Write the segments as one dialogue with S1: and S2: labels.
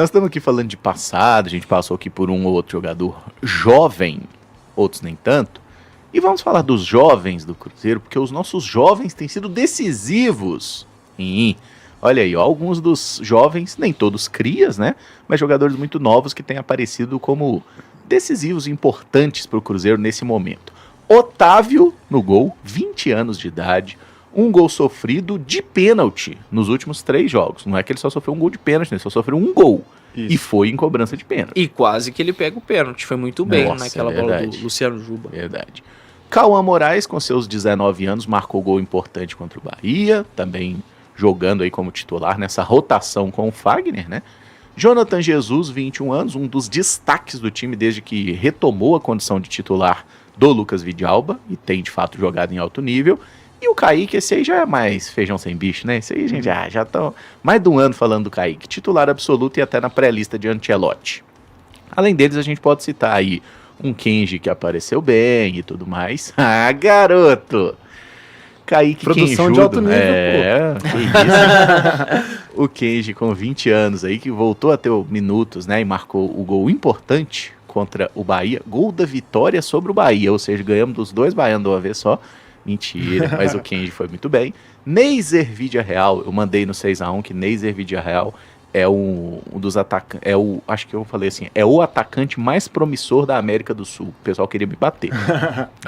S1: Nós estamos aqui falando de passado, a gente passou aqui por um ou outro jogador jovem, outros nem tanto. E vamos falar dos jovens do Cruzeiro, porque os nossos jovens têm sido decisivos. Olha aí, ó, alguns dos jovens, nem todos crias, né? Mas jogadores muito novos que têm aparecido como decisivos e importantes para o Cruzeiro nesse momento. Otávio no gol, 20 anos de idade, um gol sofrido de pênalti nos últimos 3 jogos. Não é que ele só sofreu um gol de pênalti, ele só sofreu um gol. Isso. E foi em cobrança de pênalti.
S2: E quase que ele pega o pênalti, foi muito bem. Nossa, naquela bola do Luciano Juba.
S1: Verdade. Cauã Moraes, com seus 19 anos, marcou gol importante contra o Bahia, também jogando aí como titular nessa rotação com o Fagner, né? Jonathan Jesus, 21 anos, um dos destaques do time desde que retomou a condição de titular do Lucas Vidalba, e tem de fato jogado em alto nível. E o Kaique, esse aí já é mais feijão sem bicho, né? Esse aí a gente já tá mais de um ano falando do Kaique, titular absoluto e até na pré-lista de Ancelotti. Além deles, a gente pode citar aí um Kenji que apareceu bem e tudo mais. Ah, garoto! Kaique
S3: produção
S1: Kenjudo,
S3: de alto nível,
S1: pô. Que isso. O Kenji com 20 anos aí, que voltou a ter minutos, né? E marcou o gol importante contra o Bahia. Gol da vitória sobre o Bahia, ou seja, ganhamos dos 2 baianos de uma vez só. Mentira, mas o Kenji foi muito bem. Neiser Vidiarreal, eu mandei no 6x1 que Neiser Vidiarreal é um dos atacantes, acho que eu falei assim, é o atacante mais promissor da América do Sul. O pessoal queria me bater,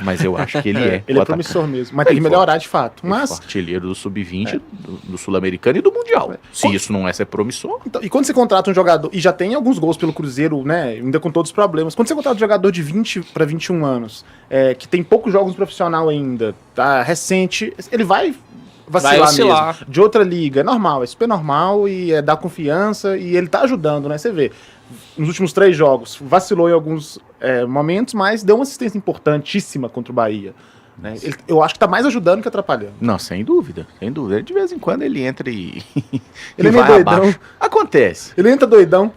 S1: mas eu acho que ele é.
S3: Ele é promissor mesmo, mas tem que melhorar de fato. Mas
S1: artilheiro do Sub-20, do Sul-Americano e do Mundial. Se isso não é ser promissor.
S3: Então, e quando você contrata um jogador, e já tem alguns gols pelo Cruzeiro, né, ainda com todos os problemas, quando você contrata um jogador de 20 para 21 anos, que tem poucos jogos no profissional ainda, tá recente, ele vai vacilar mesmo. De outra liga, é normal, é super normal e dá confiança e ele tá ajudando, né? Você vê, nos últimos 3 jogos, vacilou em alguns momentos, mas deu uma assistência importantíssima contra o Bahia. Né? Eu acho que tá mais ajudando que atrapalhando.
S1: Não, sem dúvida, sem dúvida. De vez em quando ele entra e
S3: ele é meio doidão. Abaixo.
S1: Acontece.
S3: Ele entra doidão.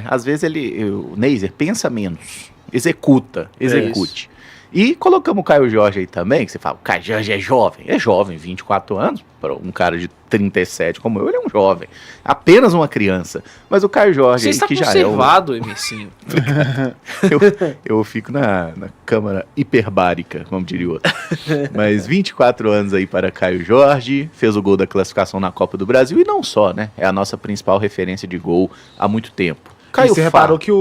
S1: Às vezes o Neiser pensa menos, execute. E colocamos o Caio Jorge aí também, que você fala, o Caio Jorge é jovem, 24 anos, para um cara de 37 como eu, ele é um jovem, apenas uma criança. Mas o Caio Jorge
S2: você
S1: aí,
S2: está
S1: que já
S2: conservado, Emercinho.
S1: eu fico na câmara hiperbárica, como diria o outro. Mas 24 anos aí para Caio Jorge, fez o gol da classificação na Copa do Brasil, e não só, né? É a nossa principal referência de gol há muito tempo.
S3: Caio, você reparou que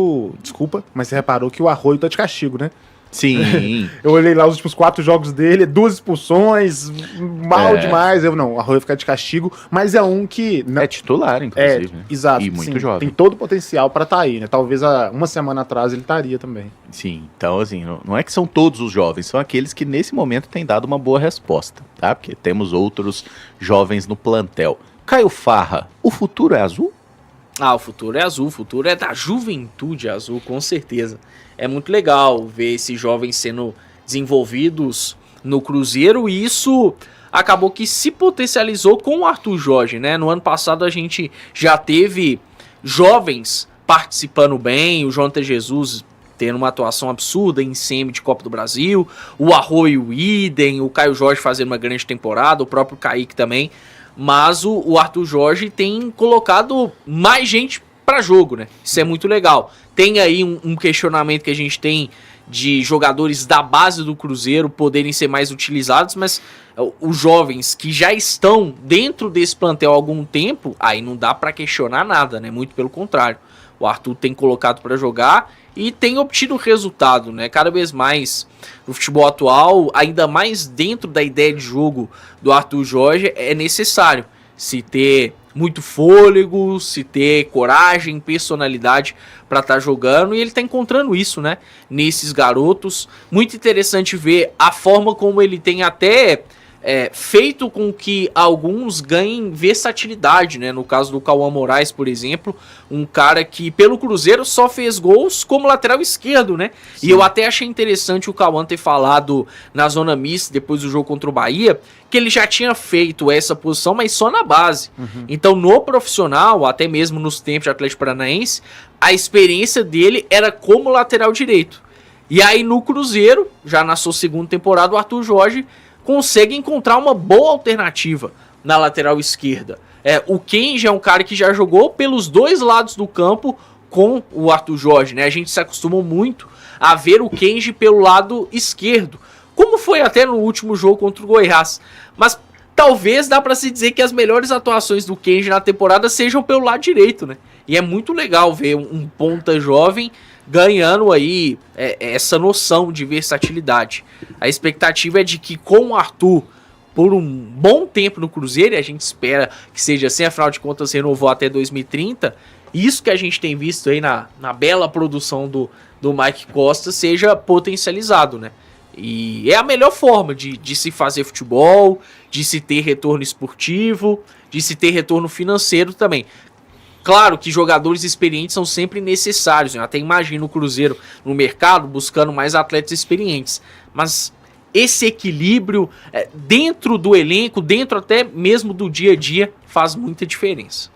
S3: desculpa, mas você reparou que o Arroio tá de castigo, né?
S1: Sim.
S3: Eu olhei lá os últimos 4 jogos dele, 2 expulsões, mal demais. O Arroio vai ficar de castigo, mas é um que...
S1: É titular, inclusive. Né?
S3: Exato.
S1: E muito jovem.
S3: Tem todo o potencial para estar aí, né? Talvez uma semana atrás ele estaria também.
S1: Sim, então assim, não é que são todos os jovens, são aqueles que nesse momento têm dado uma boa resposta, tá? Porque temos outros jovens no plantel. Caio Farra, o futuro é azul?
S2: O futuro é azul, o futuro é da juventude azul, com certeza. É muito legal ver esses jovens sendo desenvolvidos no Cruzeiro, e isso acabou que se potencializou com o Arthur Jorge, né? No ano passado a gente já teve jovens participando bem, o Jonathan Jesus tendo uma atuação absurda em semi de Copa do Brasil, o Arroio idem, o Caio Jorge fazendo uma grande temporada, o próprio Kaique também. Mas o Arthur Jorge tem colocado mais gente para jogo, né? Isso é muito legal. Tem aí um questionamento que a gente tem de jogadores da base do Cruzeiro poderem ser mais utilizados, mas os jovens que já estão dentro desse plantel há algum tempo, aí não dá para questionar nada, né? Muito pelo contrário. O Arthur tem colocado para jogar e tem obtido resultado, né? Cada vez mais no futebol atual, ainda mais dentro da ideia de jogo do Arthur Jorge, é necessário se ter muito fôlego, se ter coragem, personalidade para estar jogando, e ele está encontrando isso, né? Nesses garotos. Muito interessante ver a forma como ele tem até feito com que alguns ganhem versatilidade, né? No caso do Cauã Moraes, por exemplo, um cara que pelo Cruzeiro só fez gols como lateral esquerdo, né? Sim. E eu até achei interessante o Cauã ter falado na zona mista, depois do jogo contra o Bahia, que ele já tinha feito essa posição, mas só na base. Então, no profissional, até mesmo nos tempos de Atlético Paranaense, a experiência dele era como lateral direito. E aí no Cruzeiro, já na sua segunda temporada, o Arthur Jorge consegue encontrar uma boa alternativa na lateral esquerda. O Kenji é um cara que já jogou pelos dois lados do campo com o Arthur Jorge, né? A gente se acostumou muito a ver o Kenji pelo lado esquerdo, como foi até no último jogo contra o Goiás. Mas talvez dá pra se dizer que as melhores atuações do Kenji na temporada sejam pelo lado direito, né? E é muito legal ver um ponta jovem ganhando aí essa noção de versatilidade. A expectativa é de que com o Arthur por um bom tempo no Cruzeiro, e a gente espera que seja assim, afinal de contas renovou até 2030, isso que a gente tem visto aí na bela produção do Mike Costa seja potencializado, né? E é a melhor forma de se fazer futebol, de se ter retorno esportivo, de se ter retorno financeiro também. Claro que jogadores experientes são sempre necessários, né? Eu até imagino o Cruzeiro no mercado buscando mais atletas experientes, mas esse equilíbrio dentro do elenco, dentro até mesmo do dia a dia, faz muita diferença.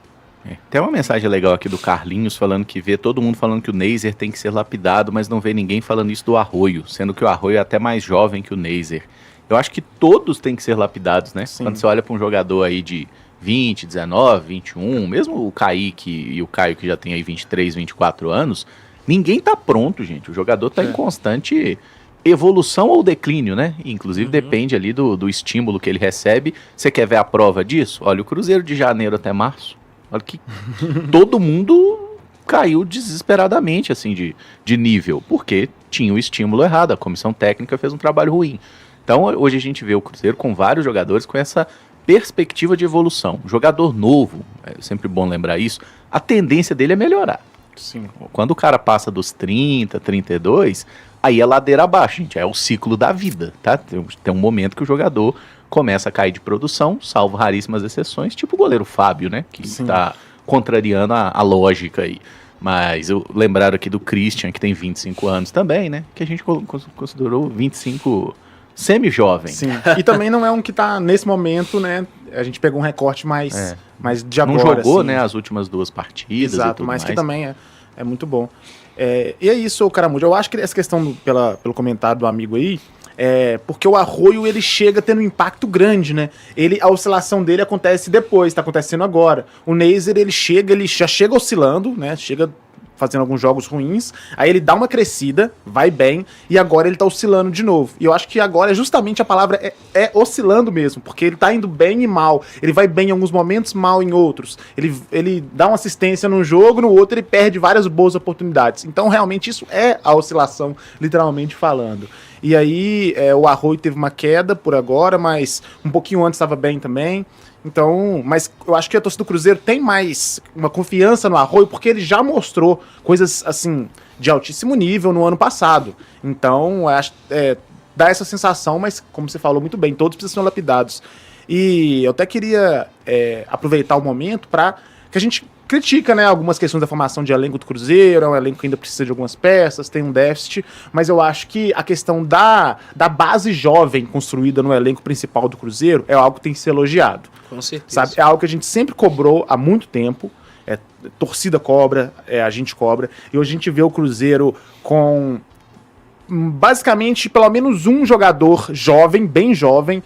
S1: Tem uma mensagem legal aqui do Carlinhos falando que vê todo mundo falando que o Neiser tem que ser lapidado, mas não vê ninguém falando isso do Arroio, sendo que o Arroio é até mais jovem que o Neiser. Eu acho que todos têm que ser lapidados, né? Sim. Quando você olha para um jogador aí de 20, 19, 21, mesmo o Kaique e o Caio que já tem aí 23, 24 anos, ninguém tá pronto, gente. O jogador tá em constante evolução ou declínio, né? Inclusive depende ali do estímulo que ele recebe. Você quer ver a prova disso? Olha o Cruzeiro de janeiro até março. Olha que todo mundo caiu desesperadamente, assim, de nível, porque tinha o estímulo errado, a comissão técnica fez um trabalho ruim. Então, hoje a gente vê o Cruzeiro com vários jogadores com essa perspectiva de evolução. Jogador novo, é sempre bom lembrar isso, a tendência dele é melhorar.
S3: Sim.
S1: Quando o cara passa dos 30, 32, aí é ladeira abaixo, gente, é o ciclo da vida, tá? Tem um momento que o jogador começa a cair de produção, salvo raríssimas exceções, tipo o goleiro Fábio, né? Que está contrariando a lógica aí. Mas eu lembraram aqui do Christian, que tem 25 anos também, né? Que a gente considerou 25 semi-jovem.
S3: Sim, e também não é um que tá nesse momento, né? A gente pegou um recorte mais de agora.
S1: Não jogou,
S3: assim,
S1: né, as últimas duas partidas.
S3: Exato, mas que também é muito bom. E é isso, Caramujo. Eu acho que essa questão, pelo comentário do amigo aí, porque o Arroio ele chega tendo um impacto grande, né? A oscilação dele acontece depois, tá acontecendo agora. O Neiser, ele já chega oscilando, né? Chega fazendo alguns jogos ruins, aí ele dá uma crescida, vai bem, e agora ele tá oscilando de novo. E eu acho que agora justamente a palavra é oscilando mesmo, porque ele tá indo bem e mal. Ele vai bem em alguns momentos, mal em outros. Ele dá uma assistência num jogo, no outro ele perde várias boas oportunidades. Então realmente isso é a oscilação, literalmente falando. E aí o Arroio teve uma queda por agora, mas um pouquinho antes estava bem também. Então, mas eu acho que a torcida do Cruzeiro tem mais uma confiança no Arroio, porque ele já mostrou coisas, assim, de altíssimo nível no ano passado. Então, acho, dá essa sensação, mas como você falou muito bem, todos precisam ser lapidados. E eu até queria aproveitar o momento para que a gente critica, né, algumas questões da formação de elenco do Cruzeiro, é um elenco que ainda precisa de algumas peças, tem um déficit, mas eu acho que a questão da base jovem construída no elenco principal do Cruzeiro é algo que tem que ser elogiado.
S2: Com certeza.
S3: Sabe? É algo que a gente sempre cobrou há muito tempo, torcida cobra, a gente cobra, e hoje a gente vê o Cruzeiro com basicamente pelo menos um jogador jovem, bem jovem,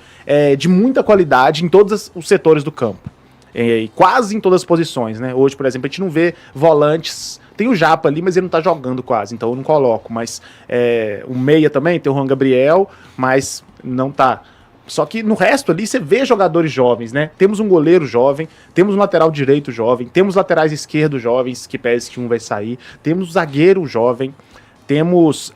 S3: de muita qualidade em todos os setores do campo. E quase em todas as posições, né? Hoje, por exemplo, a gente não vê volantes. Tem o Japa ali, mas ele não tá jogando quase, então eu não coloco. Mas o meia também, tem o Juan Gabriel, mas não tá. Só que no resto ali você vê jogadores jovens, né? Temos um goleiro jovem, temos um lateral direito jovem, temos laterais esquerdos jovens, que parece que um vai sair, temos zagueiro jovem, temos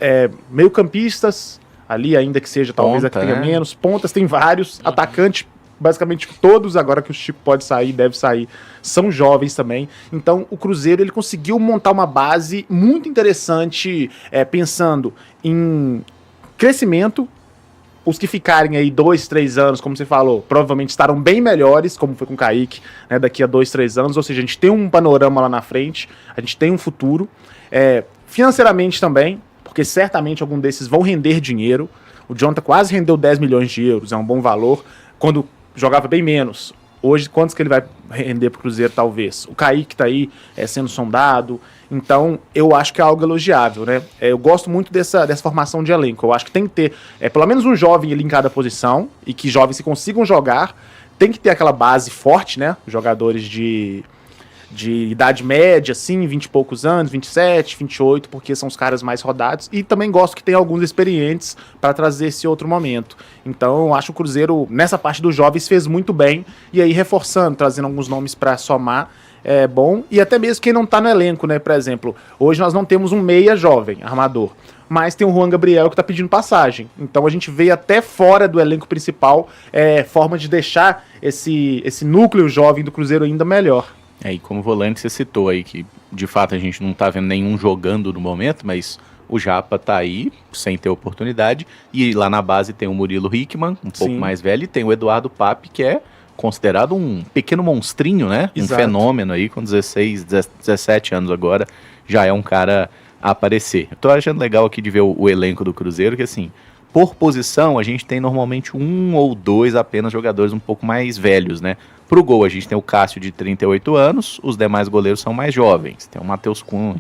S3: meio-campistas ali, ainda que seja talvez a que tenha menos, pontas, tem vários, atacantes. Basicamente todos, agora que o Chico pode sair, deve sair, são jovens também. Então o Cruzeiro ele conseguiu montar uma base muito interessante, pensando em crescimento. Os que ficarem aí 2, 3 anos, como você falou, provavelmente estarão bem melhores, como foi com o Kaique, né, daqui a 2, 3 anos. Ou seja, a gente tem um panorama lá na frente, a gente tem um futuro. Financeiramente também, porque certamente algum desses vão render dinheiro. O Jonathan quase rendeu 10 milhões de euros, é um bom valor. Quando jogava bem menos. Hoje, quantos que ele vai render pro Cruzeiro, talvez? O Kaique tá aí sendo sondado. Então, eu acho que é algo elogiável, né? Eu gosto muito dessa formação de elenco. Eu acho que tem que ter pelo menos um jovem ali em cada posição, e que jovens se consigam jogar, tem que ter aquela base forte, né? Jogadores de idade média, assim, 20 e poucos anos, 27, 28, porque são os caras mais rodados. E também gosto que tem alguns experientes para trazer esse outro momento. Então, eu acho que o Cruzeiro, nessa parte dos jovens, fez muito bem. E aí, reforçando, trazendo alguns nomes para somar, é bom. E até mesmo quem não tá no elenco, né? Por exemplo, hoje nós não temos um meia jovem, armador. Mas tem o Juan Gabriel que tá pedindo passagem. Então a gente veio até fora do elenco principal, forma de deixar esse núcleo jovem do Cruzeiro ainda melhor.
S1: E como volante você citou aí que de fato a gente não tá vendo nenhum jogando no momento, mas o Japa tá aí sem ter oportunidade. E lá na base tem o Murilo Hickman, um pouco mais velho, e tem o Eduardo Pape, que é considerado um pequeno monstrinho, né?
S3: Exato.
S1: Um fenômeno aí, com 16, 17 anos agora, já é um cara a aparecer. Eu tô achando legal aqui de ver o elenco do Cruzeiro, que assim, por posição, a gente tem normalmente 1 ou 2 apenas jogadores um pouco mais velhos, né? Pro gol, a gente tem o Cássio de 38 anos, os demais goleiros são mais jovens. Tem o Matheus Cunha,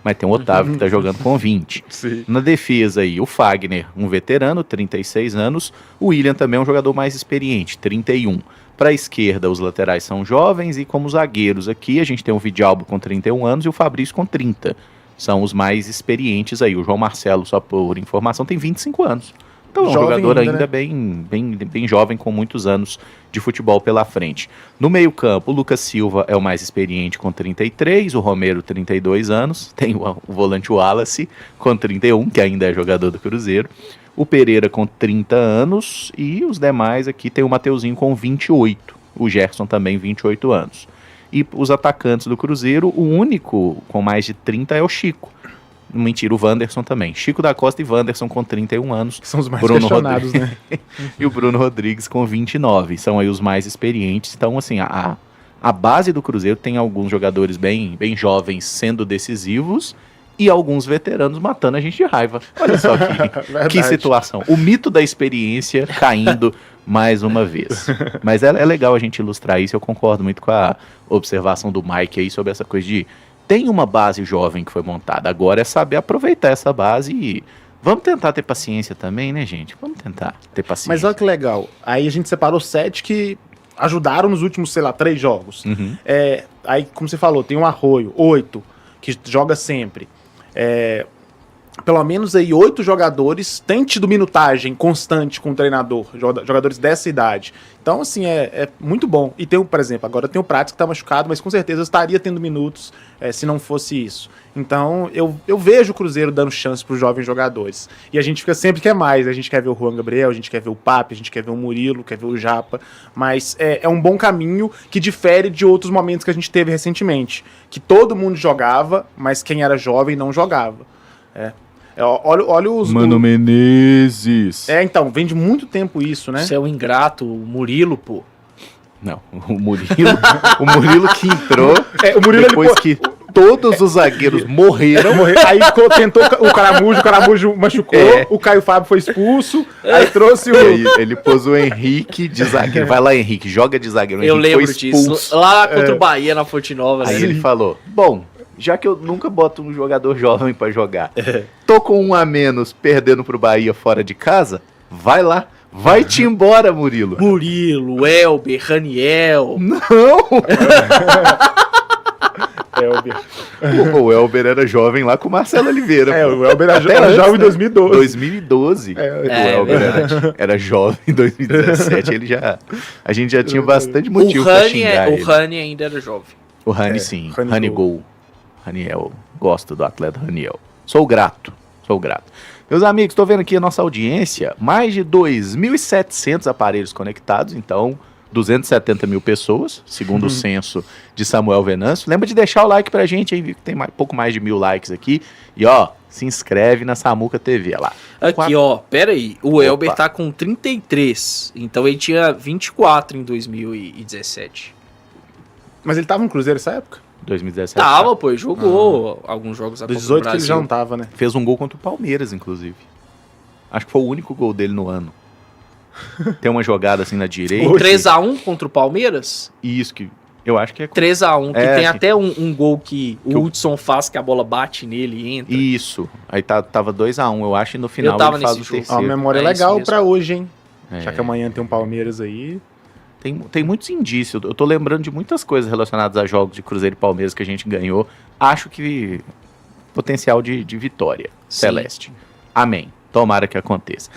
S1: mas tem o Otávio que tá jogando com 20.
S3: Sim.
S1: Na defesa aí, o Fagner, um veterano, 36 anos. O William também é um jogador mais experiente, 31. Para a esquerda, os laterais são jovens e como zagueiros aqui, a gente tem o Vidalbo com 31 anos e o Fabrício com 30. São os mais experientes aí. O João Marcelo, só por informação, tem 25 anos. Então é um jogador ainda né? bem jovem, com muitos anos de futebol pela frente. No meio-campo, o Lucas Silva é o mais experiente com 33, o Romero 32 anos, tem o volante Wallace com 31, que ainda é jogador do Cruzeiro, o Pereira com 30 anos e os demais aqui tem o Mateuzinho com 28, o Gerson também 28 anos. E os atacantes do Cruzeiro, o único com mais de 30 é o Chico. Mentira, o Wanderson também. Chico da Costa e Wanderson com 31 anos.
S3: Que são os mais
S1: Bruno
S3: questionados, né?
S1: E o Bruno Rodrigues com 29. São aí os mais experientes. Então, assim, a base do Cruzeiro tem alguns jogadores bem jovens sendo decisivos e alguns veteranos matando a gente de raiva. Olha só que situação. O mito da experiência caindo mais uma vez. Mas é legal a gente ilustrar isso. Eu concordo muito com a observação do Mike aí sobre essa coisa de tem uma base jovem que foi montada. Agora é saber aproveitar essa base e vamos tentar ter paciência também, né, gente? Vamos tentar ter paciência.
S3: Mas olha que legal. Aí a gente separou 7 que ajudaram nos últimos, sei lá, 3 jogos.
S1: Uhum.
S3: Aí, como você falou, tem um Arroio, 8, que joga sempre. Pelo menos aí 8 jogadores têm tido minutagem constante com o treinador, jogadores dessa idade. Então, assim, é muito bom. E tem, por exemplo, agora tem o Prates que tá machucado, mas com certeza estaria tendo minutos se não fosse isso. Então, eu vejo o Cruzeiro dando chance pros jovens jogadores. E a gente fica sempre quer mais. A gente quer ver o Juan Gabriel, a gente quer ver o Pape, a gente quer ver o Murilo, quer ver o Japa. Mas é um bom caminho que difere de outros momentos que a gente teve recentemente. Que todo mundo jogava, mas quem era jovem não jogava. Olha os...
S1: Mano Menezes.
S3: Então, vem de muito tempo isso, né?
S2: Você é um ingrato, o Murilo, pô.
S1: Não, o Murilo que entrou
S3: o Murilo
S1: depois que todos os zagueiros morreram.
S3: Aí tentou o Caramujo machucou, o Caio Fábio foi expulso, aí trouxe o...
S1: Ele pôs o Henrique de zagueiro. Vai lá, Henrique, joga de zagueiro.
S2: Eu lembro disso. Lá contra o Bahia, na Fonte Nova.
S1: Aí ele falou, bom, já que eu nunca boto um jogador jovem pra jogar, tô com um a menos perdendo pro Bahia fora de casa, vai lá. Vai-te embora, Murilo.
S2: Murilo, Elber, Raniel.
S1: Não!
S3: Elber.
S1: O Elber era jovem lá com o Marcelo Oliveira.
S3: O Elber era jovem em 2012.
S1: 2012. O Elber era jovem em 2017. A gente já tinha bastante motivo pra xingar ele.
S2: O Rani ainda era jovem.
S1: O Rani sim. Rani Gol. Raniel. Gosto do atleta Raniel. Sou grato. Meus amigos, estou vendo aqui a nossa audiência, mais de 2.700 aparelhos conectados, então 270 mil pessoas, segundo o censo de Samuel Venâncio. Lembra de deixar o like pra gente aí, viu que tem pouco mais de 1.000 likes aqui. E se inscreve na Samuca TV, lá.
S2: Aqui, pera aí, o Elber tá com 33, então ele tinha 24 em 2017.
S3: Mas ele tava no Cruzeiro nessa época?
S1: 2017.
S2: Tava, pô, jogou alguns jogos a
S3: 18 que ele já não tava, né?
S1: Fez um gol contra o Palmeiras, inclusive. Acho que foi o único gol dele no ano. Tem uma jogada assim na direita.
S2: 3x1 contra o Palmeiras?
S1: Isso, que eu acho que é...
S2: 3x1, que tem até um gol que o Hudson faz, que a bola bate nele e entra.
S1: Isso, aí tava 2x1, eu acho, e no final
S2: ele
S1: faz o
S2: jogo.
S1: terceiro.
S3: Uma memória legal pra hoje, hein? Já que amanhã tem um Palmeiras aí...
S1: Tem muitos indícios. Eu tô lembrando de muitas coisas relacionadas a jogos de Cruzeiro e Palmeiras que a gente ganhou. Acho que potencial de vitória celeste. Amém. Tomara que aconteça.